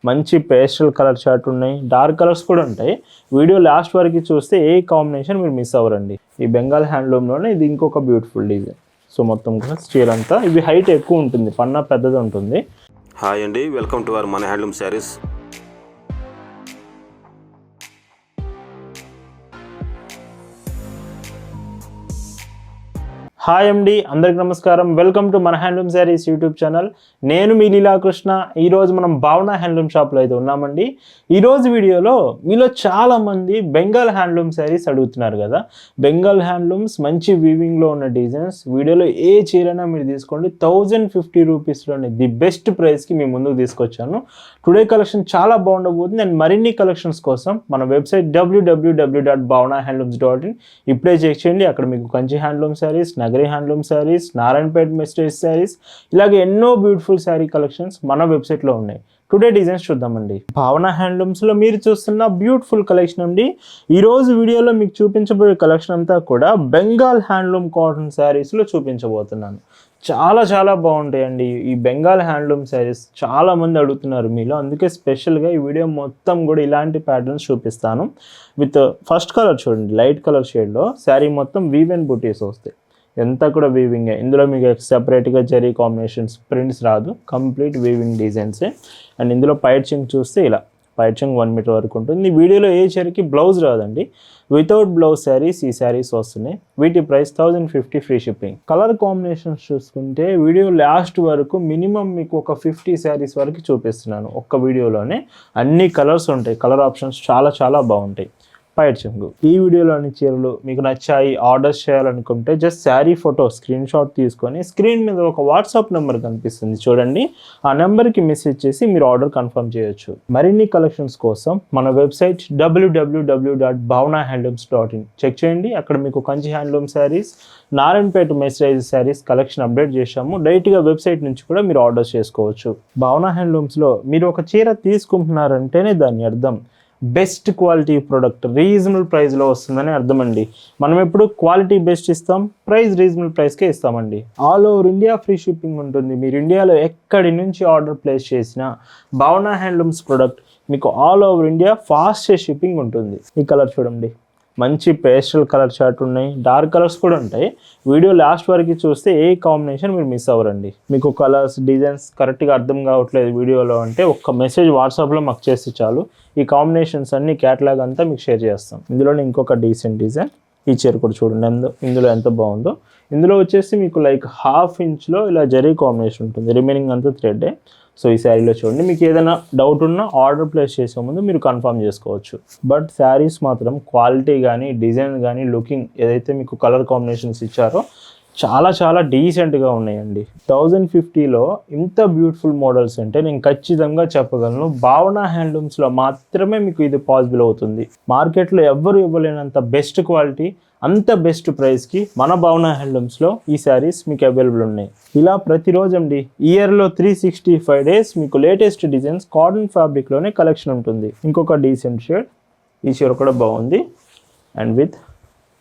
మంచి pastel colour chart ఉన్నాయి, dark colours కూడా ఉంటాయి. వీడియో లాస్ట్ వరకు చూస్తే ఏ కాంబినేషన్ మీరు మిస్ అవ్వరండి. ఈ బెంగాల్ హ్యాండ్లూమ్లోనే ఇది ఇంకొక బ్యూటిఫుల్ డిజైన్. సో మొత్తం కూడా స్టీల్ అంతా ఇవి హైట్ ఎక్కువ ఉంటుంది, పన్నా పెద్దది ఉంటుంది. హాయ్ అండి, వెల్కమ్ టు అవర్ మన హ్యాండ్లూమ్ శారీస్. హాయ్ అండి, అందరికి నమస్కారం. వెల్కమ్ టు మన హ్యాండ్లూమ్ శారీస్ యూట్యూబ్ ఛానల్. నేను మీ లీలాకృష్ణ. ఈరోజు మనం భావన హ్యాండ్లూమ్ షాప్లో అయితే ఉన్నామండి. ఈరోజు వీడియోలో మీలో చాలామంది బెంగాల్ హ్యాండ్లూమ్ శారీస్ అడుగుతున్నారు కదా. బెంగాల్ హ్యాండ్లూమ్స్ మంచి వీవింగ్లో ఉన్న డిజైన్స్. వీడియోలో ఏ చీరైనా మీరు తీసుకోండి, 1050 రూపీస్లోనే ది బెస్ట్ ప్రైస్కి మీ ముందుకు తీసుకొచ్చాను. టుడే కలెక్షన్ చాలా బాగుండబోతుంది. అండ్ మరిన్ని కలెక్షన్స్ కోసం మన వెబ్సైట్ www.bhavanahandlooms.in ఇప్పుడే చెక్ చేయండి. అక్కడ మీకు కంచి హ్యాండ్లూమ్ శారీస్, నగరి హ్యాండ్లూమ్ శారీస్, నారాయణపేట్ మెస్టేజ్ శారీస్, ఇలాగే ఎన్నో బ్యూటిఫుల్ శారీ కలెక్షన్స్ మన వెబ్సైట్లో ఉన్నాయి. టుడే డిజైన్స్ చూద్దామండి. భావన హ్యాండ్లూమ్స్లో మీరు చూస్తున్న బ్యూటిఫుల్ కలెక్షన్ అండి. ఈరోజు వీడియోలో మీకు చూపించబోయే కలెక్షన్ అంతా కూడా బెంగాల్ హ్యాండ్లూమ్ కాటన్ శారీస్లో చూపించబోతున్నాను. చాలా చాలా బాగుంటాయండి ఈ బెంగాల్ హ్యాండ్లూమ్ శారీస్. చాలామంది అడుగుతున్నారు మీలో, అందుకే స్పెషల్గా ఈ వీడియో మొత్తం కూడా ఇలాంటి ప్యాటర్న్స్ చూపిస్తాను. విత్ ఫస్ట్ కలర్ చూడండి, లైట్ కలర్ షేడ్లో శారీ మొత్తం వీవ్ అండ్ బూటీస్ వస్తాయి. ఎంత కూడా వీవింగే. ఇందులో మీకు సెపరేట్గా జరీ కాంబినేషన్స్, ప్రింట్స్ రాదు, కంప్లీట్ వీవింగ్ డిజైన్సే. అండ్ ఇందులో పైచింగ్ చూస్తే ఇలా పైచింగ్ 1 మీటర్ వరకు ఉంటుంది. వీడియోలో ఏ చీరకి బ్లౌజ్ రాదండి, వితౌట్ బ్లౌజ్ శారీస్ ఈ శారీస్ వస్తున్నాయి. వీటి price 1050 free shipping. Colour combinations చూసుకుంటే వీడియో లాస్ట్ వరకు మినిమం మీకు ఒక 50 శారీస్ వరకు చూపిస్తున్నాను ఒక్క వీడియోలోనే. అన్ని కలర్స్ ఉంటాయి, కలర్ ఆప్షన్స్ చాలా చాలా బాగుంటాయి. పైట్ చెంగు. ఈ వీడియోలోని చీరలు మీకు నచ్చాయి, ఆర్డర్స్ చేయాలనుకుంటే just sari photo screen shot తీసుకొని స్క్రీన్ మీద ఒక వాట్సాప్ నెంబర్ కనిపిస్తుంది చూడండి, ఆ నెంబర్కి మెసేజ్ చేసి మీరు ఆర్డర్ కన్ఫర్మ్ చేయొచ్చు. మరిన్ని కలెక్షన్స్ కోసం మన వెబ్సైట్ www.bhavanahandlooms.in చెక్ చేయండి. అక్కడ మీకు కంచి హ్యాండ్లూమ్ శారీస్, నారాయణపేట మెస్టైజ్ శారీస్ కలెక్షన్ అప్డేట్ చేశాము. డైరెక్ట్గా వెబ్సైట్ నుంచి కూడా మీరు ఆర్డర్ చేసుకోవచ్చు. భావన హ్యాండ్లూమ్స్లో మీరు ఒక చీర తీసుకుంటున్నారంటేనే దాని అర్థం బెస్ట్ క్వాలిటీ ప్రోడక్ట్ రీజనబుల్ ప్రైస్లో వస్తుందని అర్థం అండి. మనం ఎప్పుడు క్వాలిటీ బెస్ట్ ఇస్తాం, ప్రైస్ రీజనబుల్ ప్రైస్కే ఇస్తామండి. All over India free shipping ఉంటుంది. మీరు ఇండియాలో ఎక్కడి నుంచి ఆర్డర్ ప్లేస్ చేసినా భావన హ్యాండ్లూమ్స్ ప్రోడక్ట్ మీకు all over India fastest shipping ఉంటుంది. ఈ కలర్ చూడండి, మంచి పేస్టల్ కలర్ చార్ట్ ఉన్నాయి, డార్క్ కలర్స్ కూడా ఉంటాయి. వీడియో లాస్ట్ వరకు చూస్తే ఏ కాంబినేషన్ మీరు మిస్ అవ్వరండి. మీకు కలర్స్, డిజైన్స్ కరెక్ట్గా అర్థం కావట్లేదు వీడియోలో అంటే ఒక్క మెసేజ్ వాట్సాప్లో మాకు చేస్తే చాలు. ఈ కాంబినేషన్స్ అన్ని క్యాటలాగ్ అంతా మీకు షేర్ చేస్తాం. ఇందులోనే ఇంకొక డీసెంట్ డిజైన్. ఈ చీర కూడా చూడండి ఇందులో ఎంత బాగుందో. ఇందులో వచ్చేసి మీకు లైక్ 1/2 ఇంచ్లో ఇలా జరీ కాంబినేషన్ ఉంటుంది, రిమైనింగ్ అంతా థ్రెడ్డే. సో ఈ శారీలో చూడండి, మీకు ఏదైనా డౌట్ ఉన్నా ఆర్డర్ ప్లేస్ చేసే ముందు మీరు కన్ఫర్మ్ చేసుకోవచ్చు. బట్ శారీస్ మాత్రం క్వాలిటీ కానీ, డిజైన్ కానీ, లుకింగ్ ఏదైతే మీకు కలర్ కాంబినేషన్స్ ఇచ్చారో చాలా చాలా డీసెంట్గా ఉన్నాయండి. 1050లో ఇంత బ్యూటిఫుల్ మోడల్స్ అంటే నేను ఖచ్చితంగా చెప్పగలను, భావన హ్యాండ్లూమ్స్లో మాత్రమే మీకు ఇది పాసిబుల్ అవుతుంది. మార్కెట్లో ఎవ్వరు ఇవ్వలేనంత బెస్ట్ క్వాలిటీ, అంత బెస్ట్ ప్రైస్కి మన భావన హ్యాండ్లూమ్స్లో ఈ శారీస్ మీకు అవైలబుల్ ఉన్నాయి. ఇలా ప్రతిరోజు అండి, ఇయర్లో 365 డేస్ మీకు లేటెస్ట్ డిజైన్స్ కాటన్ ఫ్యాబ్రిక్లోనే కలెక్షన్ ఉంటుంది. ఇంకొక డీసెంట్ షేడ్. ఈ చీర కూడా బాగుంది అండ్ విత్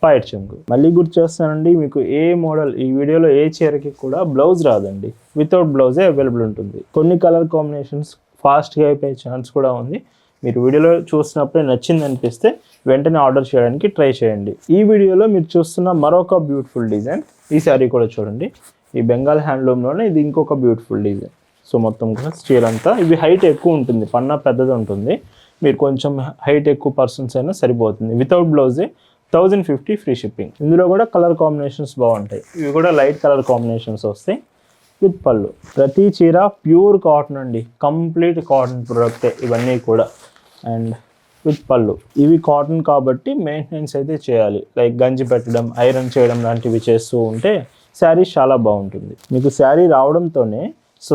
పైట్ చెంగు. మళ్ళీ గుర్తు చేస్తానండి, మీకు ఏ మోడల్ ఈ వీడియోలో ఏ చీరకి కూడా బ్లౌజ్ రాదండి, వితౌట్ బ్లౌజే అవైలబుల్ ఉంటుంది. కొన్ని కలర్ కాంబినేషన్స్ ఫాస్ట్గా అయిపోయే ఛాన్స్ కూడా ఉంది. మీరు వీడియోలో చూసినప్పుడే నచ్చింది అనిపిస్తే వెంటనే ఆర్డర్ చేయడానికి ట్రై చేయండి. ఈ వీడియోలో మీరు చూస్తున్న మరొక బ్యూటిఫుల్ డిజైన్. ఈ శారీ కూడా చూడండి, ఈ బెంగాల్ హ్యాండ్లూమ్లోనే ఇది ఇంకొక బ్యూటిఫుల్ డిజైన్. సో మొత్తం కూడా స్టీల్ అంతా ఇవి హైట్ ఎక్కువ ఉంటుంది, పన్నా పెద్దది ఉంటుంది. మీరు కొంచెం హైట్ ఎక్కువ పర్సన్స్ అయినా సరిపోతుంది. వితౌట్ బ్లౌజే 1050 ఫ్రీ షిప్పింగ్. ఇందులో కూడా కలర్ కాంబినేషన్స్ బాగుంటాయి. ఇవి కూడా లైట్ కలర్ కాంబినేషన్స్ వస్తాయి విత్ పళ్ళు. ప్రతి చీర ప్యూర్ కాటన్ అండి, కంప్లీట్ కాటన్ ప్రొడక్టే ఇవన్నీ కూడా. అండ్ విత్ పళ్ళు. ఇవి కాటన్ కాబట్టి మెయింటెనెన్స్ అయితే చేయాలి, లైక్ గంజి పెట్టడం, ఐరన్ చేయడం లాంటివి చేస్తూ ఉంటే శారీ చాలా బాగుంటుంది. మీకు శారీ రావడంతోనే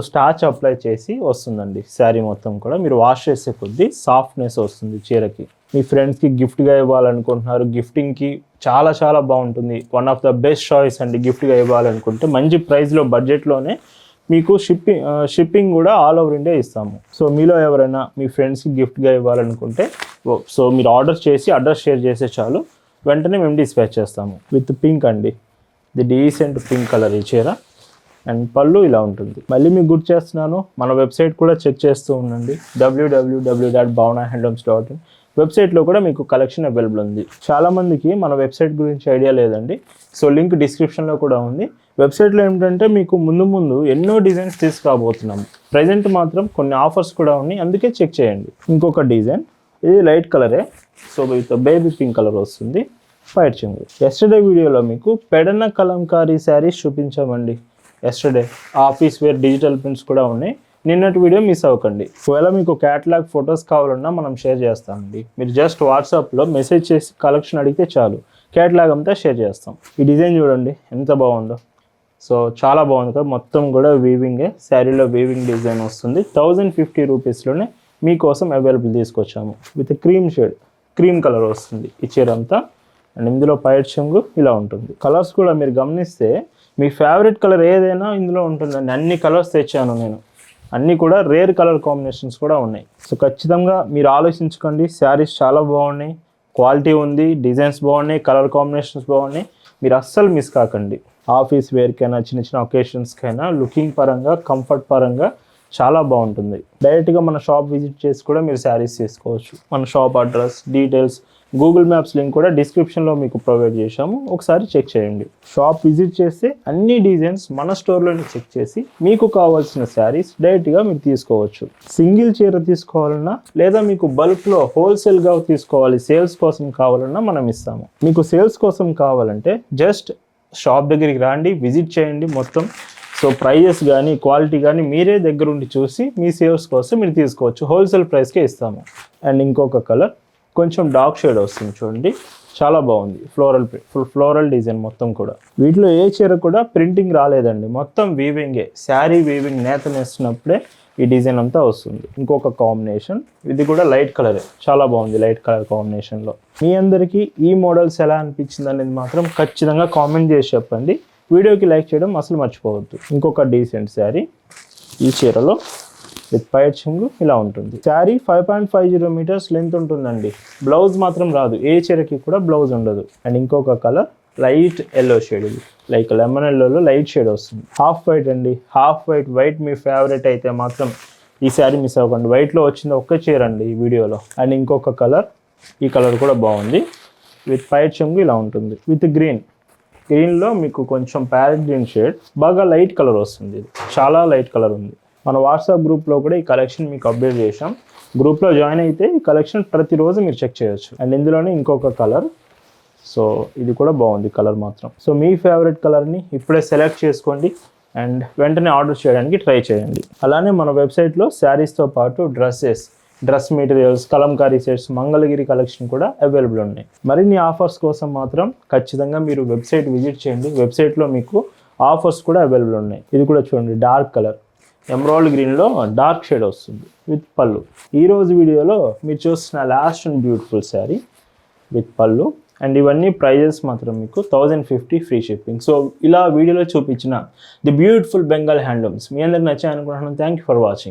స్టార్చ్ అప్లై చేసి వస్తుందండి శారీ మొత్తం కూడా. మీరు వాష్ చేసే కొద్దీ సాఫ్ట్నెస్ వస్తుంది చీరకి. మీ ఫ్రెండ్స్కి గిఫ్ట్గా ఇవ్వాలనుకుంటున్నారు, గిఫ్టింగ్కి చాలా చాలా బాగుంటుంది. One of the best choice అండి గిఫ్ట్గా ఇవ్వాలనుకుంటే. మంచి ప్రైస్లో, బడ్జెట్లోనే మీకు షిప్పింగ్ కూడా ఆల్ ఓవర్ ఇండియా ఇస్తాము. సో మీలో ఎవరైనా మీ ఫ్రెండ్స్కి గిఫ్ట్గా ఇవ్వాలనుకుంటే సో మీరు ఆర్డర్ చేసి అడ్రస్ షేర్ చేస్తే చాలు, వెంటనే మేము డిస్పాచ్ చేస్తాము. విత్ పింక్ అండి, ది డీసెంట్ పింక్ కలర్ ఈ చీర. అండ్ పళ్ళు ఇలా ఉంటుంది. మళ్ళీ మీకు గుర్తు చేస్తున్నాను, మన వెబ్సైట్ కూడా చెక్ చేస్తూ ఉండండి, www.bhavanahandlooms.in. వెబ్సైట్లో కూడా మీకు కలెక్షన్ అవైలబుల్ ఉంది. చాలామందికి మన వెబ్సైట్ గురించి ఐడియా లేదండి, సో లింక్ డిస్క్రిప్షన్లో కూడా ఉంది. వెబ్సైట్లో ఏమిటంటే మీకు ముందు ఎన్నో డిజైన్స్ తీసుకురాబోతున్నాము. ప్రజెంట్ మాత్రం కొన్ని ఆఫర్స్ కూడా ఉన్నాయి, అందుకే చెక్ చేయండి. ఇంకొక డిజైన్, ఇది లైట్ కలరే, so with baby pink colour వస్తుంది. ఫైట్ చెంగు. ఎస్టర్డే వీడియోలో మీకు పెడన కలంకారీ శారీస్ చూపించామండి. Yesterday office wear digital prints కూడా ఉన్నాయి. నిన్నటి వీడియో మిస్ అవ్వకండి. ఒకవేళ మీకు క్యాటలాగ్ ఫొటోస్ కావాలన్నా మనం షేర్ చేస్తామండి. మీరు జస్ట్ వాట్సాప్లో మెసేజ్ చేసి కలెక్షన్ అడిగితే చాలు, క్యాటలాగ్ అంతా షేర్ చేస్తాం. ఈ డిజైన్ చూడండి ఎంత బాగుందో. సో చాలా బాగుంది కదా, మొత్తం కూడా వీవింగే, శారీలో వీవింగ్ డిజైన్ వస్తుంది. 1050 రూపీస్లోనే మీకోసం అవైలబుల్ తీసుకొచ్చాము. With cream shade, cream colour వస్తుంది ఈ చీర అంతా. అండ్ ఇందులో పైట్ చెంగు ఇలా ఉంటుంది. కలర్స్ కూడా మీరు గమనిస్తే మీ ఫేవరెట్ కలర్ ఏదైనా ఇందులో ఉంటుందండి. అన్ని కలర్స్ తెచ్చాను నేను, అన్నీ కూడా రేర్ కలర్ కాంబినేషన్స్ కూడా ఉన్నాయి. సో ఖచ్చితంగా మీరు ఆలోచించుకోండి. శారీస్ చాలా బాగున్నాయి, క్వాలిటీ ఉంది, డిజైన్స్ బాగున్నాయి, కలర్ కాంబినేషన్స్ బాగున్నాయి. మీరు అస్సలు మిస్ కాకండి. ఆఫీస్ వేర్కైనా చిన్న చిన్న ఒకేషన్స్కైనా లుకింగ్ పరంగా, కంఫర్ట్ పరంగా చాలా బాగుంటుంది. డైరెక్ట్గా మన షాప్ విజిట్ చేసి కూడా మీరు శారీస్ తీసుకోవచ్చు. మన shop address, details, Google maps link కూడా డిస్క్రిప్షన్లో మీకు ప్రొవైడ్ చేశాము, ఒకసారి చెక్ చేయండి. షాప్ విజిట్ చేస్తే అన్ని డిజైన్స్ మన స్టోర్లోనే చెక్ చేసి మీకు కావాల్సిన శారీస్ డైరెక్ట్గా మీరు తీసుకోవచ్చు. సింగిల్ చీర తీసుకోవాలన్నా లేదా మీకు బల్క్లో హోల్సేల్గా తీసుకోవాలి, సేల్స్ కోసం కావాలన్నా మనం ఇస్తాము. మీకు సేల్స్ కోసం కావాలంటే జస్ట్ షాప్ దగ్గరికి రండి, విజిట్ చేయండి మొత్తం. సో ప్రైజెస్ కానీ క్వాలిటీ కానీ మీరే దగ్గరుండి చూసి మీ సేల్స్ కోసం మీరు తీసుకోవచ్చు. హోల్సేల్ ప్రైస్కే ఇస్తాము. అండ్ ఇంకొక కలర్ కొంచెం డార్క్ షేడ్ వస్తుంది చూడండి, చాలా బాగుంది. ఫ్లోరల్ డిజైన్ మొత్తం కూడా. వీటిలో ఏ చీర కూడా ప్రింటింగ్ రాలేదండి, మొత్తం వీవింగే. శారీ వీవింగ్ నేత నేస్తున్నప్పుడే ఈ డిజైన్ అంతా వస్తుంది. ఇంకొక కాంబినేషన్, ఇది కూడా లైట్ కలరే, చాలా బాగుంది లైట్ కలర్ కాంబినేషన్లో. మీ అందరికీ ఈ మోడల్స్ ఎలా అనిపించింది అనేది మాత్రం ఖచ్చితంగా కామెంట్ చేసి చెప్పండి. వీడియోకి లైక్ చేయడం అసలు మర్చిపోవద్దు. ఇంకొక డీసెంట్ శారీ, ఈ చీరలో విత్ పైట్ చెంగు ఇలా ఉంటుంది. శారీ 5.50 మీటర్స్ లెంత్ ఉంటుందండి. బ్లౌజ్ మాత్రం రాదు, ఏ చీరకి కూడా బ్లౌజ్ ఉండదు. అండ్ ఇంకొక కలర్ లైట్ ఎల్లో షేడ్, ఇది లైక్ లెమన్ ఎల్లోలో లైట్ షేడ్ వస్తుంది. హాఫ్ వైట్ అండి, హాఫ్ వైట్. వైట్ మీ ఫేవరెట్ అయితే మాత్రం ఈ శారీ మిస్ అవ్వకండి. వైట్లో వచ్చింది ఒక్క చీర అండి ఈ వీడియోలో. అండ్ ఇంకొక కలర్, ఈ కలర్ కూడా బాగుంది. విత్ పైట్ చెంగు ఇలా ఉంటుంది. విత్ గ్రీన్, గ్రీన్లో మీకు కొంచెం ప్యారెట్ గ్రీన్ షేడ్, బాగా లైట్ కలర్ వస్తుంది. ఇది చాలా లైట్ కలర్ ఉంది. మన వాట్సాప్ గ్రూప్లో కూడా ఈ కలెక్షన్ మీకు అప్డేట్ చేసాం. గ్రూప్లో జాయిన్ అయితే ఈ కలెక్షన్ ప్రతిరోజు మీరు చెక్ చేయొచ్చు. అండ్ ఇందులోనే ఇంకొక కలర్, సో ఇది కూడా బాగుంది కలర్ మాత్రం. సో మీ ఫేవరెట్ కలర్ని ఇప్పుడే సెలెక్ట్ చేసుకోండి అండ్ వెంటనే ఆర్డర్ చేయడానికి ట్రై చేయండి. అలానే మన వెబ్సైట్లో శారీస్తో పాటు dress materials, Kalamkari sets, Mangalagiri collection కూడా అవైలబుల్ ఉన్నాయి. మరిన్ని ఆఫర్స్ కోసం మాత్రం ఖచ్చితంగా మీరు వెబ్సైట్ విజిట్ చేయండి. వెబ్సైట్లో మీకు ఆఫర్స్ కూడా అవైలబుల్ ఉన్నాయి. ఇది కూడా చూడండి, డార్క్ కలర్, ఎమరాల్డ్ గ్రీన్లో డార్క్ షేడ్ వస్తుంది విత్ పళ్ళు. ఈరోజు వీడియోలో మీరు చూస్తున్న last and beautiful sari with పళ్ళు. అండ్ ఇవన్నీ ప్రైజెస్ మాత్రం మీకు 1050 ఫ్రీ షిప్పింగ్. సో ఇలా వీడియోలో చూపించిన ది బ్యూటిఫుల్ బెంగాల్ హ్యాండ్లూమ్స్ మీ అందరికి నచ్చాయి అనుకుంటున్నాను. Thank you for watching.